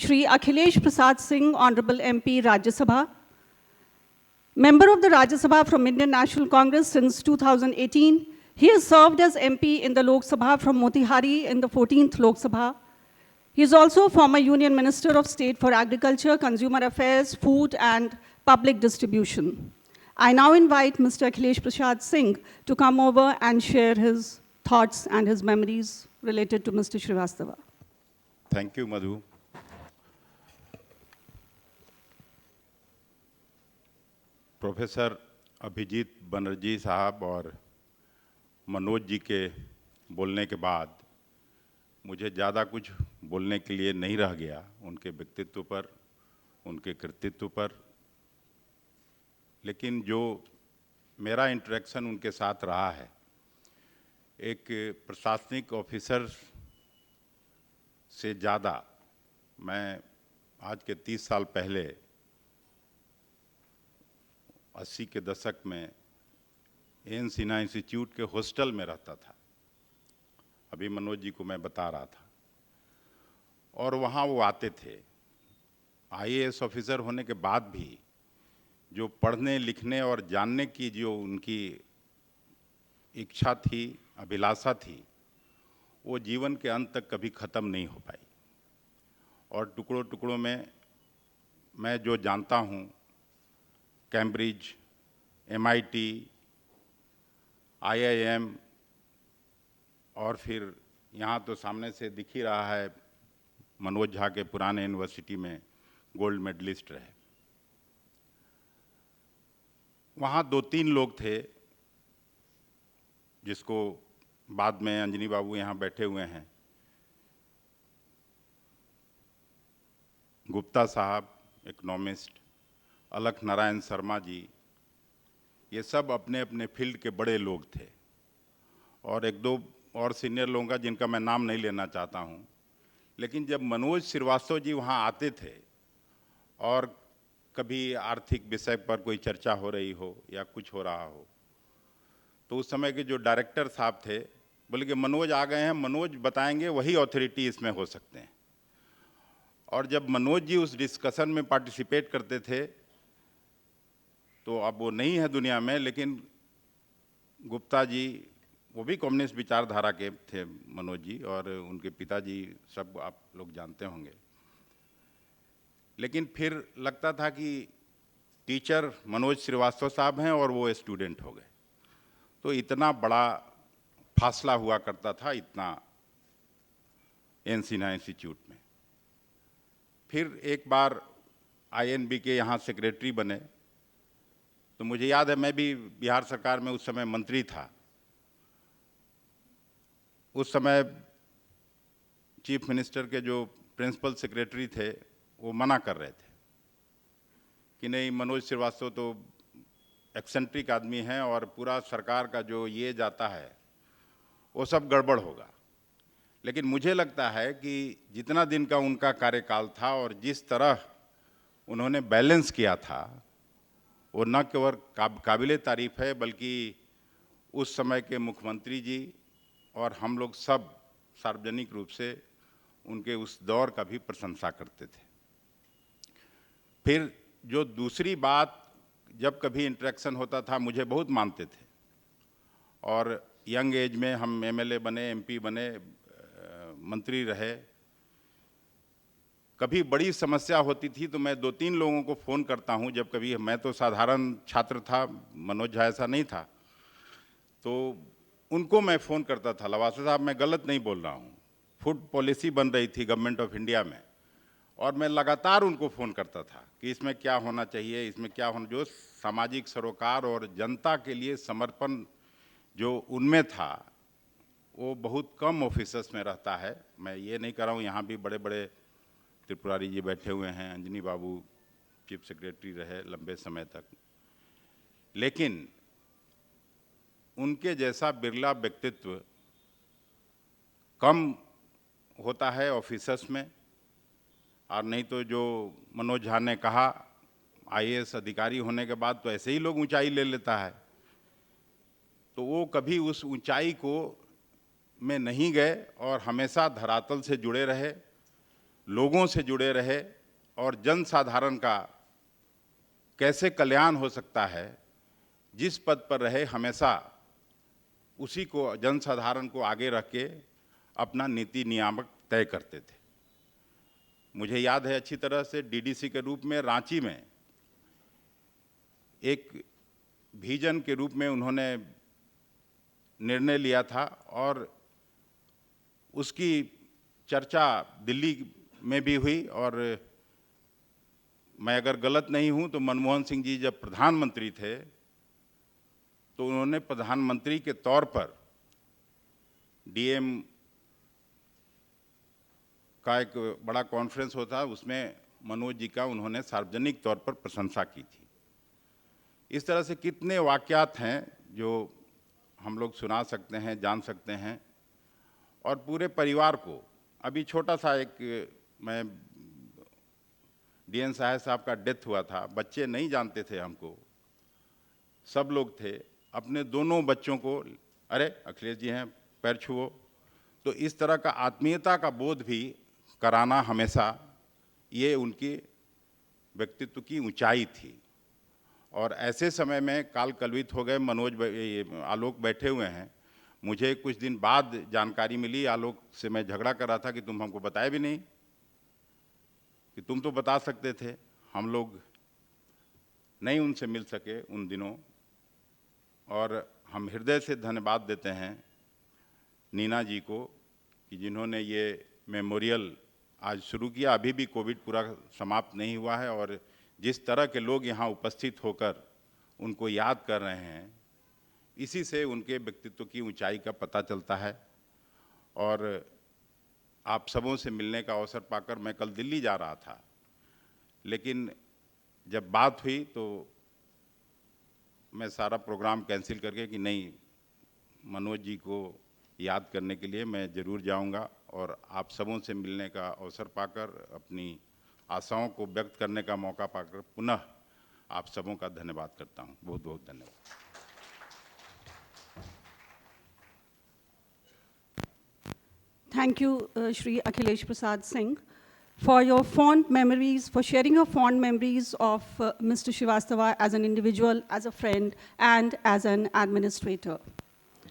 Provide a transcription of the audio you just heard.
Shri Akhilesh Prasad Singh, Honorable MP, Rajya Sabha. Member of the Rajya Sabha from Indian National Congress since 2018, he has served as MP in the Lok Sabha from Motihari in the 14th Lok Sabha. He is also former Union Minister of State for Agriculture, Consumer Affairs, Food and Public Distribution. I now invite Mr. Akhilesh Prasad Singh to come over and share his thoughts and his memories related to Mr. Srivastava. Thank you, Madhu. Professor Abhijit Banerjee साहब और मनोज जी के बोलने के बाद मुझे ज़्यादा कुछ बोलने के लिए नहीं रह गया उनके व्यक्तित्व पर, उनके कृतित्व पर। लेकिन जो मेरा इंटरेक्शन उनके साथ रहा है, एक प्रशासनिक ऑफिसर से ज़्यादा मैं आज के 30 साल पहले 80 के दशक में एन सिन्हा इंस्टीट्यूट के हॉस्टल में रहता था। अभी मनोज जी को मैं बता रहा था, और वहाँ वो आते थे। आईएएस ऑफिसर होने के बाद भी जो पढ़ने लिखने और जानने की जो उनकी इच्छा थी, अभिलाषा थी, वो जीवन के अंत तक कभी ख़त्म नहीं हो पाई। और टुकड़ों टुकड़ों में मैं जो जानता हूँ, कैम्ब्रिज, एमआईटी, आईआईएम और फिर यहाँ तो सामने से दिख ही रहा है मनोज झा के पुराने यूनिवर्सिटी में गोल्ड मेडलिस्ट रहे। वहाँ 2-3 लोग थे जिसको बाद में अंजनी बाबू यहाँ बैठे हुए हैं, गुप्ता साहब इकोनॉमिस्ट, अलख नारायण शर्मा जी, ये सब अपने अपने फील्ड के बड़े लोग थे। और 1-2 और सीनियर लोगों का जिनका मैं नाम नहीं लेना चाहता हूँ। लेकिन जब मनोज श्रीवास्तव जी वहाँ आते थे और कभी आर्थिक विषय पर कोई चर्चा हो रही हो या कुछ हो रहा हो, तो उस समय के जो डायरेक्टर साहब थे बोले कि मनोज आ गए हैं, मनोज बताएंगे, वही अथॉरिटी इसमें हो सकते हैं। और जब मनोज जी उस डिस्कशन में पार्टिसिपेट करते थे, तो अब वो नहीं है दुनिया में, लेकिन गुप्ता जी, वो भी कम्युनिस्ट विचारधारा के थे मनोज जी, और उनके पिताजी सब आप लोग जानते होंगे। लेकिन फिर लगता था कि टीचर मनोज श्रीवास्तव साहब हैं और वो स्टूडेंट हो गए, तो इतना बड़ा फासला हुआ करता था, इतना एन सिन्हा इंस्टीट्यूट में। फिर एक बार आईएनबी के यहाँ सेक्रेटरी बने, तो मुझे याद है मैं भी बिहार सरकार में उस समय मंत्री था। उस समय चीफ मिनिस्टर के जो प्रिंसिपल सेक्रेटरी थे वो मना कर रहे थे कि नहीं, मनोज श्रीवास्तव तो एक्सेंट्रिक आदमी हैं और पूरा सरकार का जो ये जाता है वो सब गड़बड़ होगा। लेकिन मुझे लगता है कि जितना दिन का उनका कार्यकाल था और जिस तरह उन्होंने बैलेंस किया था, वो न केवल काबिले तारीफ है, बल्कि उस समय के मुख्यमंत्री जी और हम लोग सब सार्वजनिक रूप से उनके उस दौर का भी प्रशंसा करते थे। फिर जो दूसरी बात, जब कभी इंटरेक्शन होता था मुझे बहुत मानते थे, और यंग एज में हम एमएलए बने, एमपी बने, मंत्री रहे। कभी बड़ी समस्या होती थी तो मैं 2-3 लोगों को फ़ोन करता हूँ। जब कभी, मैं तो साधारण छात्र था, मनोज झा ऐसा नहीं था, तो उनको मैं फ़ोन करता था, लवासा साहब मैं गलत नहीं बोल रहा हूँ, फूड पॉलिसी बन रही थी गवर्नमेंट ऑफ इंडिया में, और मैं लगातार उनको फ़ोन करता था कि इसमें क्या होना चाहिए, इसमें क्या होना। जो सामाजिक सरोकार और जनता के लिए समर्पण जो उनमें था, वो बहुत कम ऑफिसर्स में रहता है। मैं ये नहीं कर रहा हूँ, यहाँ भी बड़े बड़े त्रिपुरारी जी बैठे हुए हैं, अंजनी बाबू चीफ सेक्रेटरी रहे लंबे समय तक, लेकिन उनके जैसा बिरला व्यक्तित्व कम होता है ऑफिसर्स में। और नहीं तो जो मनोज झा ने कहा, आईएएस अधिकारी होने के बाद तो ऐसे ही लोग ऊंचाई ले लेता है, तो वो कभी उस ऊंचाई को में नहीं गए और हमेशा धरातल से जुड़े रहे। लोगों से जुड़े रहे और जनसाधारण का कैसे कल्याण हो सकता है, जिस पद पर रहे हमेशा उसी को, जनसाधारण को आगे रख के अपना नीति नियामक तय करते थे। मुझे याद है अच्छी तरह से डीडीसी के रूप में रांची में एक विजन के रूप में उन्होंने निर्णय लिया था और उसकी चर्चा दिल्ली में भी हुई। और मैं अगर गलत नहीं हूं तो मनमोहन सिंह जी जब प्रधानमंत्री थे तो उन्होंने प्रधानमंत्री के तौर पर डीएम का एक बड़ा कॉन्फ्रेंस होता है, उसमें मनोज जी का उन्होंने सार्वजनिक तौर पर प्रशंसा की थी। इस तरह से कितने वाकयात हैं जो हम लोग सुना सकते हैं, जान सकते हैं। और पूरे परिवार को, अभी छोटा सा एक, मैं डीएन साहब का डेथ हुआ था, बच्चे नहीं जानते थे हमको, सब लोग थे, अपने दोनों बच्चों को, अरे अखिलेश जी हैं पैर छुओ, तो इस तरह का आत्मीयता का बोध भी कराना हमेशा, ये उनकी व्यक्तित्व की ऊंचाई थी। और ऐसे समय में काल कलवित हो गए आलोक बैठे हुए हैं। मुझे कुछ दिन बाद जानकारी मिली, आलोक से मैं झगड़ा कर रहा था कि तुम हमको बताए भी नहीं, कि तुम तो बता सकते थे। हम लोग नहीं उनसे मिल सके उन दिनों, और हम हृदय से धन्यवाद देते हैं नीना जी को कि जिन्होंने ये मेमोरियल आज शुरू किया। अभी भी कोविड पूरा समाप्त नहीं हुआ है और जिस तरह के लोग यहाँ उपस्थित होकर उनको याद कर रहे हैं, इसी से उनके व्यक्तित्व की ऊंचाई का पता चलता है। और आप सबों से मिलने का अवसर पाकर मैं कल दिल्ली जा रहा था, लेकिन जब बात हुई तो मैं सारा प्रोग्राम कैंसिल करके कि नहीं, मनोज जी को याद करने के लिए मैं ज़रूर जाऊंगा। और आप सबों से मिलने का अवसर पाकर, अपनी आशाओं को व्यक्त करने का मौका पाकर पुनः आप सबों का धन्यवाद करता हूं। बहुत बहुत धन्यवाद। Thank you, Shri Akhilesh Prasad Singh, for your fond memories, for sharing your fond memories of Mr. Srivastava as an individual, as a friend, and as an administrator.